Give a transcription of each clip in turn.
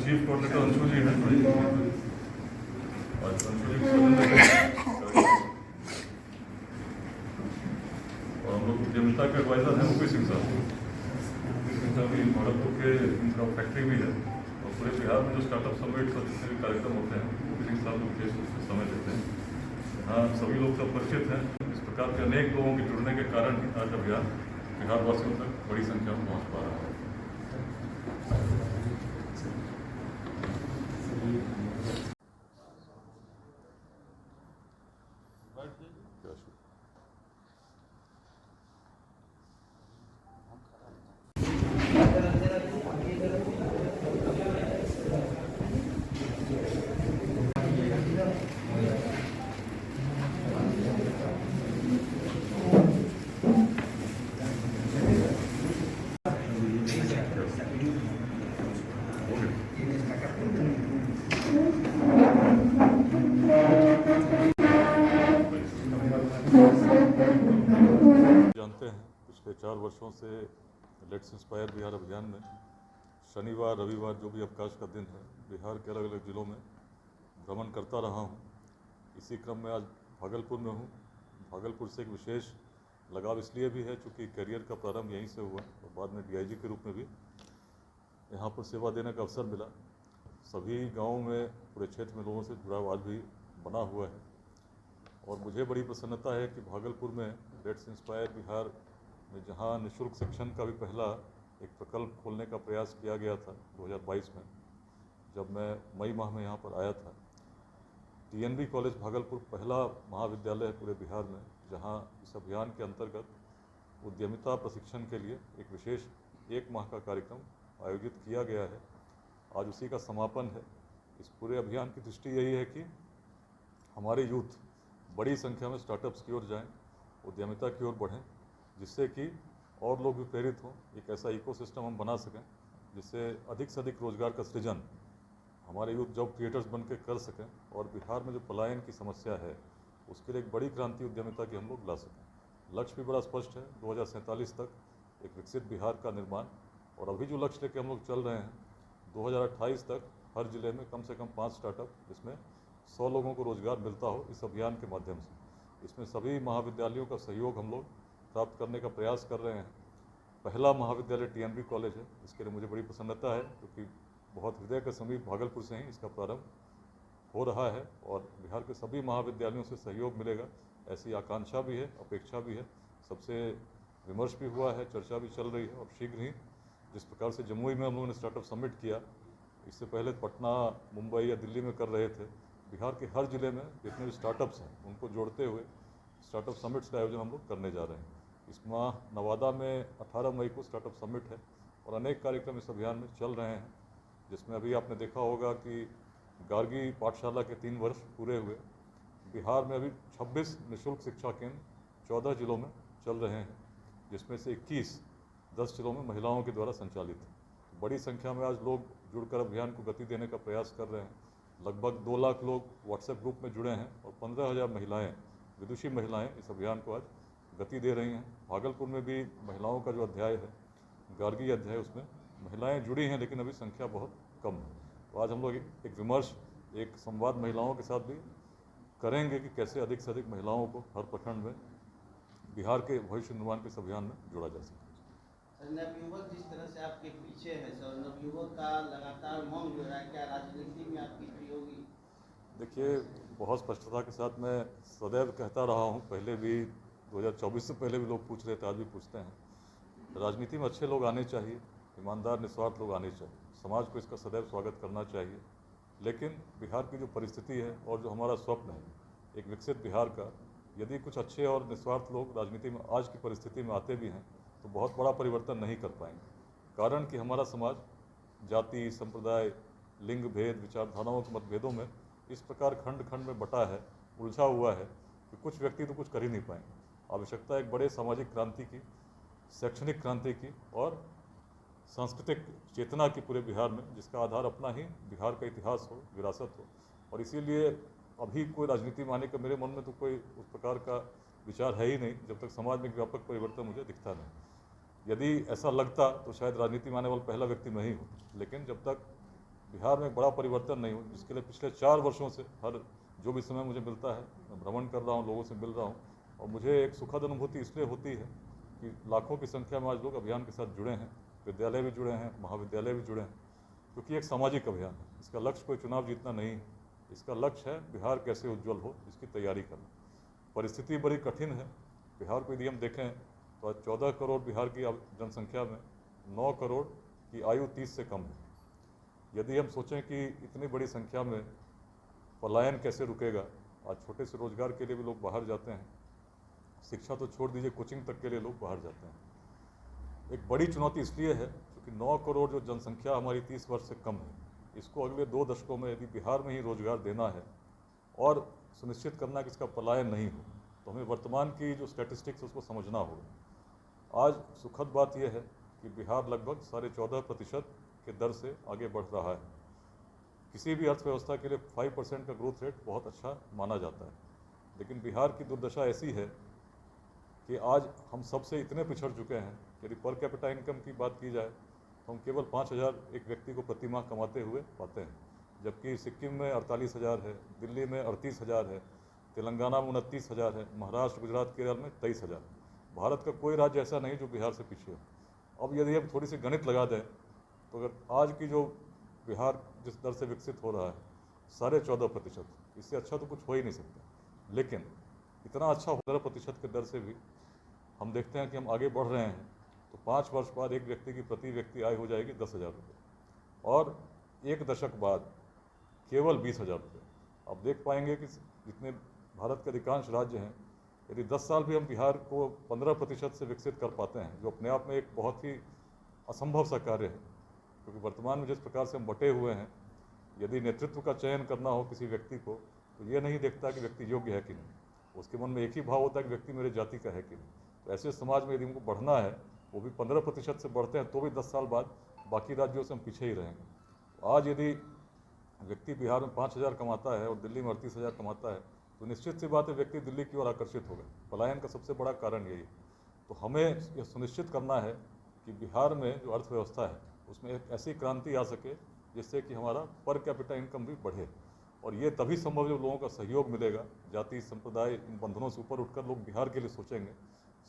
Chief coordinator Anshu जी हैं और अंशु जी को और हम लोग उद्यमिता के एडवाइजर हैं ओपी सिंह साहब। अभी भागलपुर के इनका फैक्ट्री भी है और पूरे बिहार में जो स्टार्टअप समिट और जितने भी कार्यक्रम होते हैं ओपी सिंह साहब लोग विशेष रूप से समय देते हैं। हाँ, सभी लोग सब परिचित हैं। इस प्रकार के अनेक लोगों के जुड़ने के कारण ही आज अभियान बिहार वासियों तक बड़ी संख्या में पहुँच पा रहा है। जानते हैं पिछले 4 वर्षों से लेट्स इंस्पायर बिहार अभियान में शनिवार रविवार जो भी अवकाश का दिन है बिहार के अलग अलग ज़िलों में भ्रमण करता रहा हूं। इसी क्रम में आज भागलपुर में हूं। भागलपुर से एक विशेष लगाव इसलिए भी है चूँकि करियर का प्रारंभ यहीं से हुआ और बाद में डीआईजी के रूप में भी यहाँ पर सेवा देने का अवसर मिला। सभी गाँवों में पूरे क्षेत्र में लोगों से जुड़ाव आज भी बना हुआ है और मुझे बड़ी प्रसन्नता है कि भागलपुर में लेट्स इंस्पायर बिहार में जहाँ निःशुल्क शिक्षण का भी पहला एक प्रकल्प खोलने का प्रयास किया गया था 2022 में, जब मैं मई माह में यहाँ पर आया था। टीएनबी कॉलेज भागलपुर पहला महाविद्यालय है पूरे बिहार में जहाँ इस अभियान के अंतर्गत उद्यमिता प्रशिक्षण के लिए एक विशेष 1 माह का कार्यक्रम आयोजित किया गया है। आज उसी का समापन है। इस पूरे अभियान की दृष्टि यही है कि हमारे यूथ बड़ी संख्या में स्टार्टअप्स की ओर जाएं, उद्यमिता की ओर बढ़ें, जिससे कि और लोग भी प्रेरित हों। एक ऐसा इकोसिस्टम हम बना सकें जिससे अधिक से अधिक रोजगार का सृजन हमारे यूथ जॉब क्रिएटर्स बन के कर सकें और बिहार में जो पलायन की समस्या है उसके लिए एक बड़ी क्रांति उद्यमिता की हम लोग ला सकें। लक्ष्य भी बड़ा स्पष्ट है, 2047 तक एक विकसित बिहार का निर्माण। और अभी जो लक्ष्य लेके हम लोग चल रहे हैं 2028 तक हर जिले में कम से कम 5 स्टार्टअप जिसमें 100 लोगों को रोजगार मिलता हो इस अभियान के माध्यम से। इसमें सभी महाविद्यालयों का सहयोग हम लोग प्राप्त करने का प्रयास कर रहे हैं। पहला महाविद्यालय टीएनबी कॉलेज है, इसके लिए मुझे बड़ी प्रसन्नता है क्योंकि बहुत हृदय के समीप भागलपुर से ही इसका प्रारंभ हो रहा है और बिहार के सभी महाविद्यालयों से सहयोग मिलेगा ऐसी आकांक्षा भी है, अपेक्षा भी है। सबसे विमर्श भी हुआ है, चर्चा भी चल रही है और शीघ्र ही जिस प्रकार से जमुई में हम लोगों ने स्टार्टअप समिट किया, इससे पहले पटना, मुंबई या दिल्ली में कर रहे थे। बिहार के हर जिले में जितने भी स्टार्टअप्स हैं उनको जोड़ते हुए स्टार्टअप समिट्स का आयोजन हम लोग करने जा रहे हैं। इस माह नवादा में 18 मई को स्टार्टअप समिट है और अनेक कार्यक्रम इस अभियान में चल रहे हैं, जिसमें अभी आपने देखा होगा कि गार्गी पाठशाला के 3 वर्ष पूरे हुए। बिहार में अभी 26 निःशुल्क शिक्षा केंद्र 14 जिलों में चल रहे हैं, जिसमें से 21 10 जिलों में महिलाओं के द्वारा संचालित है। बड़ी संख्या में आज लोग जुड़कर अभियान को गति देने का प्रयास कर रहे हैं। लगभग 2 लाख लोग व्हाट्सएप ग्रुप में जुड़े हैं और 15,000 महिलाएं, विदुषी महिलाएं इस अभियान को आज गति दे रही हैं। भागलपुर में भी महिलाओं का जो अध्याय है, गार्गी अध्याय, उसमें महिलाएं जुड़ी हैं लेकिन अभी संख्या बहुत कम है। तो आज हम लोग एक विमर्श, एक संवाद महिलाओं के साथ भी करेंगे कि कैसे अधिक से अधिक महिलाओं को हर प्रखंड में बिहार के भविष्य निर्माण के इस अभियान में जोड़ा जा सके। नवयुवक जिस तरह से आपके पीछे है सर, नवयुवक का लगातार मांग जो है, क्या राजनीति में आपकी एंट्री होगी? देखिए, बहुत स्पष्टता के साथ मैं सदैव कहता रहा हूँ, पहले भी 2024 से पहले भी लोग पूछ रहे थे, आज भी पूछते हैं, राजनीति में अच्छे लोग आने चाहिए, ईमानदार निस्वार्थ लोग आने चाहिए। समाज को इसका सदैव स्वागत करना चाहिए। लेकिन बिहार की जो परिस्थिति है और जो हमारा स्वप्न है एक विकसित बिहार का, यदि कुछ अच्छे और निस्वार्थ लोग राजनीति में आज की परिस्थिति में आते भी हैं तो बहुत बड़ा परिवर्तन नहीं कर पाएंगे। कारण कि हमारा समाज जाति, संप्रदाय, लिंग भेद, विचारधाराओं के मतभेदों में इस प्रकार खंड खंड में बटा है, उलझा हुआ है कि कुछ व्यक्ति तो कुछ कर ही नहीं पाएंगे। आवश्यकता एक बड़े सामाजिक क्रांति की, शैक्षणिक क्रांति की और सांस्कृतिक चेतना की पूरे बिहार में, जिसका आधार अपना ही बिहार का इतिहास हो, विरासत हो। और इसीलिए अभी कोई राजनीति में आने का मेरे मन में तो कोई उस प्रकार का विचार है ही नहीं, जब तक समाज में एक व्यापक परिवर्तन मुझे दिखता नहीं। यदि ऐसा लगता तो शायद राजनीति में आने वाला पहला व्यक्ति मैं ही हूँ। लेकिन जब तक बिहार में एक बड़ा परिवर्तन नहीं हुआ, जिसके लिए पिछले 4 वर्षों से हर जो भी समय मुझे मिलता है मैं भ्रमण कर रहा हूँ, लोगों से मिल रहा हूँ, और मुझे एक सुखद अनुभूति इसलिए होती है कि लाखों की संख्या में आज लोग अभियान के साथ जुड़े हैं, विद्यालय भी जुड़े हैं, महाविद्यालय भी जुड़े हैं, क्योंकि एक सामाजिक अभियान है। इसका लक्ष्य कोई चुनाव जीतना नहीं है, इसका लक्ष्य है बिहार कैसे उज्जवल हो, इसकी तैयारी करना। परिस्थिति बड़ी कठिन है। बिहार को यदि हम देखें तो आज 14 करोड़ बिहार की जनसंख्या में 9 करोड़ की आयु 30 से कम है। यदि हम सोचें कि इतनी बड़ी संख्या में पलायन कैसे रुकेगा, आज छोटे से रोजगार के लिए भी लोग बाहर जाते हैं, शिक्षा तो छोड़ दीजिए, कोचिंग तक के लिए लोग बाहर जाते हैं। एक बड़ी चुनौती इसलिए है क्योंकि 9 करोड़ जो जनसंख्या हमारी 30 वर्ष से कम है, इसको अगले 2 दशकों में यदि बिहार में ही रोजगार देना है और सुनिश्चित करना कि इसका पलायन नहीं हो, तो हमें वर्तमान की जो स्टैटिस्टिक्स उसको समझना होगा। आज सुखद बात यह है कि बिहार लगभग 14.5% के दर से आगे बढ़ रहा है। किसी भी अर्थव्यवस्था के लिए 5% का ग्रोथ रेट बहुत अच्छा माना जाता है, लेकिन बिहार की दुर्दशा ऐसी है कि आज हम सबसे इतने पिछड़ चुके हैं। यदि पर कैपिटा इनकम की बात की जाए तो हम केवल 5,000 एक व्यक्ति को प्रति माह कमाते हुए पाते हैं, जबकि सिक्किम में 48,000 है, दिल्ली में 38,000 है, तेलंगाना में 29,000 है, महाराष्ट्र, गुजरात, केरल में 23,000। भारत का कोई राज्य ऐसा नहीं जो बिहार से पीछे हो। अब यदि हम थोड़ी सी गणित लगा दें तो अगर आज की जो बिहार जिस दर से विकसित हो रहा है 14.5%, इससे अच्छा तो कुछ हो ही नहीं सकता। लेकिन इतना अच्छा 15% के दर से भी हम देखते हैं कि हम आगे बढ़ रहे हैं, तो 5 वर्ष बाद एक व्यक्ति की प्रति व्यक्ति आय हो जाएगी 10,000 रुपये, और 1 दशक बाद केवल 20,000 रुपये। अब देख पाएंगे कि जितने भारत के अधिकांश राज्य हैं, यदि 10 साल भी हम बिहार को 15% से विकसित कर पाते हैं, जो अपने आप में एक बहुत ही असंभव सा कार्य है, क्योंकि वर्तमान में जिस प्रकार से हम बटे हुए हैं, यदि नेतृत्व का चयन करना हो किसी व्यक्ति को, तो ये नहीं देखता कि व्यक्ति योग्य है कि नहीं, उसके मन में एक ही भाव होता है कि व्यक्ति मेरे जाति का है कि नहीं। तो ऐसे समाज में यदि हमको बढ़ना है, वो भी 15% से बढ़ते हैं तो भी 10 साल बाद बाकी राज्यों से हम पीछे ही रहेंगे। आज यदि व्यक्ति बिहार में 5,000 कमाता है और दिल्ली में 38,000 कमाता है, तो निश्चित सी बात है व्यक्ति दिल्ली की ओर आकर्षित होगा। पलायन का सबसे बड़ा कारण यही है। तो हमें यह सुनिश्चित करना है कि बिहार में जो अर्थव्यवस्था है उसमें एक ऐसी क्रांति आ सके जिससे कि हमारा पर कैपिटा इनकम भी बढ़े, और ये तभी संभव है जब लोगों का सहयोग मिलेगा। जाति, संप्रदाय, इन बंधनों से ऊपर उठकर लोग बिहार के लिए सोचेंगे,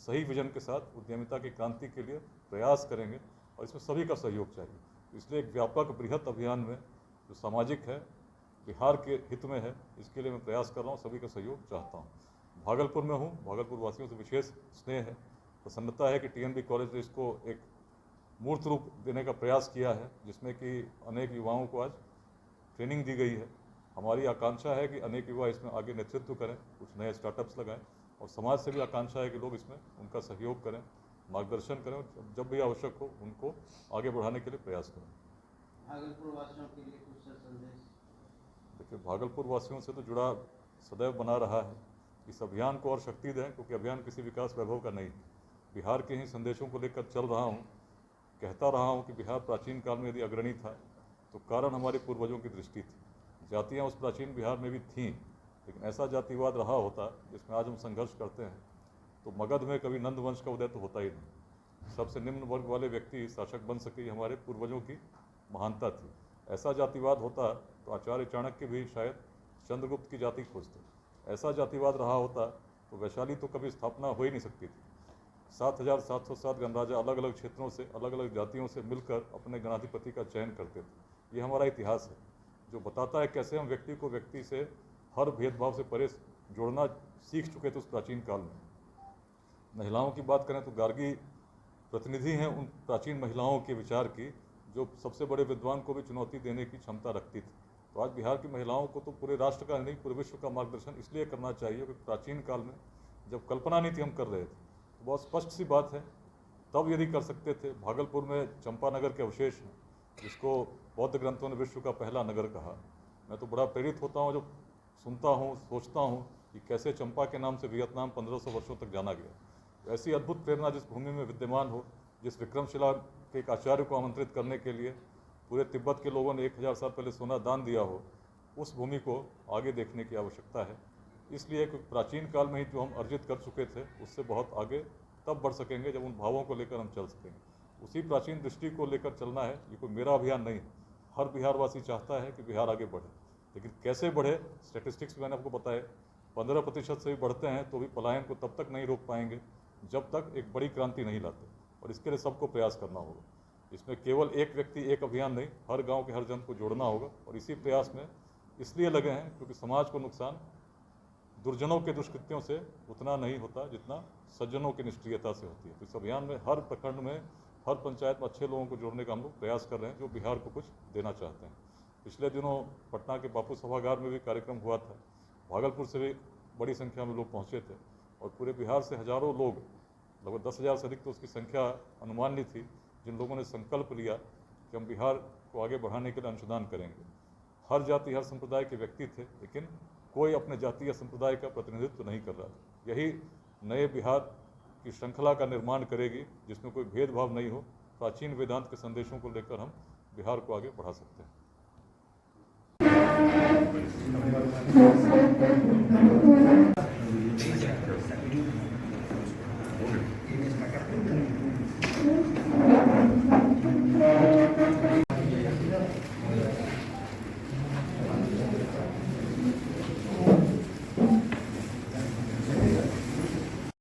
सही विजन के साथ उद्यमिता की क्रांति के लिए प्रयास करेंगे, और इसमें सभी का सहयोग चाहिए। इसलिए एक व्यापक बृहत अभियान में जो सामाजिक है, बिहार के हित में है, इसके लिए मैं प्रयास कर रहा हूँ, सभी का सहयोग चाहता हूँ। भागलपुर में हूँ, भागलपुर वासियों से विशेष स्नेह है, प्रसन्नता है कि टीएनबी कॉलेज ने इसको एक मूर्त रूप देने का प्रयास किया है, जिसमें कि अनेक युवाओं को आज ट्रेनिंग दी गई है। हमारी आकांक्षा है कि अनेक युवा इसमें आगे नेतृत्व करें, कुछ नए स्टार्टअप्स लगाएं, और समाज से भी आकांक्षा है कि लोग इसमें उनका सहयोग करें, मार्गदर्शन करें, जब भी आवश्यक हो उनको आगे बढ़ाने के लिए प्रयास करें। भागलपुर वासियों के लिए कुछ संदेश? देखिए, भागलपुर वासियों से तो जुड़ा सदैव बना रहा है। इस अभियान को और शक्ति दें, क्योंकि अभियान किसी विकास वैभव का नहीं, बिहार के ही संदेशों को लेकर चल रहा हूँ। कहता रहा हूँ कि बिहार प्राचीन काल में यदि अग्रणी था तो कारण हमारे पूर्वजों की दृष्टि थी। जातियाँ उस प्राचीन बिहार में भी थीं, लेकिन ऐसा जातिवाद रहा होता जिसमें आज हम संघर्ष करते हैं, तो मगध में कभी नंद वंश का उदय तो होता ही नहीं। सबसे निम्न वर्ग वाले व्यक्ति शासक बन सके, हमारे पूर्वजों की महानता थी। ऐसा जातिवाद होता तो आचार्य चाणक्य भी शायद चंद्रगुप्त की जाति खोजते। ऐसा जातिवाद रहा होता तो वैशाली तो कभी स्थापना हो ही नहीं सकती थी। 7,707 गणराजा अलग अलग क्षेत्रों से, अलग अलग जातियों से मिलकर अपने गणाधिपति का चयन करते थे। ये हमारा इतिहास है, जो बताता है कैसे हम व्यक्ति को व्यक्ति से हर भेदभाव से परे जोड़ना सीख चुके थे उस प्राचीन काल में। महिलाओं की बात करें तो गार्गी प्रतिनिधि हैं उन प्राचीन महिलाओं के विचार की, जो सबसे बड़े विद्वान को भी चुनौती देने की क्षमता रखती थी। तो आज बिहार की महिलाओं को तो पूरे राष्ट्र का नहीं, पूरे विश्व का मार्गदर्शन इसलिए करना चाहिए कि प्राचीन काल में जब कल्पना नहीं थी हम कर रहे थे, तो बहुत स्पष्ट सी बात है, तब यदि कर सकते थे। भागलपुर में चंपानगर के अवशेष हैं, जिसको बौद्ध ग्रंथों ने विश्व का पहला नगर कहा। मैं तो बड़ा प्रेरित होता हूँ जब सुनता हूँ, सोचता हूँ कि कैसे चंपा के नाम से वियतनाम 1500 वर्षों तक जाना गया। ऐसी अद्भुत प्रेरणा जिस भूमि में विद्यमान हो, जिस विक्रमशिला के एक आचार्य को आमंत्रित करने के लिए पूरे तिब्बत के लोगों ने 1000 साल पहले सोना दान दिया हो, उस भूमि को आगे देखने की आवश्यकता है। इसलिए प्राचीन काल में ही जो हम अर्जित कर चुके थे, उससे बहुत आगे तब बढ़ सकेंगे जब उन भावों को लेकर हम चल सकेंगे। उसी प्राचीन दृष्टि को लेकर चलना है। ये कोई मेरा अभियान नहीं है, हर बिहारवासी चाहता है कि बिहार आगे बढ़े, लेकिन कैसे बढ़े, स्टैटिस्टिक्स मैंने आपको बताया 15% से भी बढ़ते हैं तो भी पलायन को तब तक नहीं रोक पाएंगे जब तक एक बड़ी क्रांति नहीं लाते, और इसके लिए सबको प्रयास करना होगा। इसमें केवल एक व्यक्ति एक अभियान नहीं, हर गांव के हर जन को जोड़ना होगा, और इसी प्रयास में इसलिए लगे हैं क्योंकि समाज को नुकसान दुर्जनों के दुष्कृत्यों से उतना नहीं होता जितना सज्जनों की निष्क्रियता से होती है। तो इस अभियान में हर प्रखंड में, हर पंचायत में अच्छे लोगों को जोड़ने का हम लोग प्रयास कर रहे हैं जो बिहार को कुछ देना चाहते हैं। पिछले दिनों पटना के बापू सभागार में भी कार्यक्रम हुआ था, भागलपुर से भी बड़ी संख्या में लोग पहुंचे थे, और पूरे बिहार से हजारों लोग, लगभग 10,000 से अधिक तो उसकी संख्या अनुमानित थी, जिन लोगों ने संकल्प लिया कि हम बिहार को आगे बढ़ाने के लिए अंशदान करेंगे। हर जाति हर संप्रदाय के व्यक्ति थे, लेकिन कोई अपने जाति या संप्रदाय का प्रतिनिधित्व नहीं कर रहा था। यही नए बिहार की श्रृंखला का निर्माण करेगी जिसमें कोई भेदभाव नहीं हो। प्राचीन वेदांत के संदेशों को लेकर हम बिहार को आगे बढ़ा सकते हैं।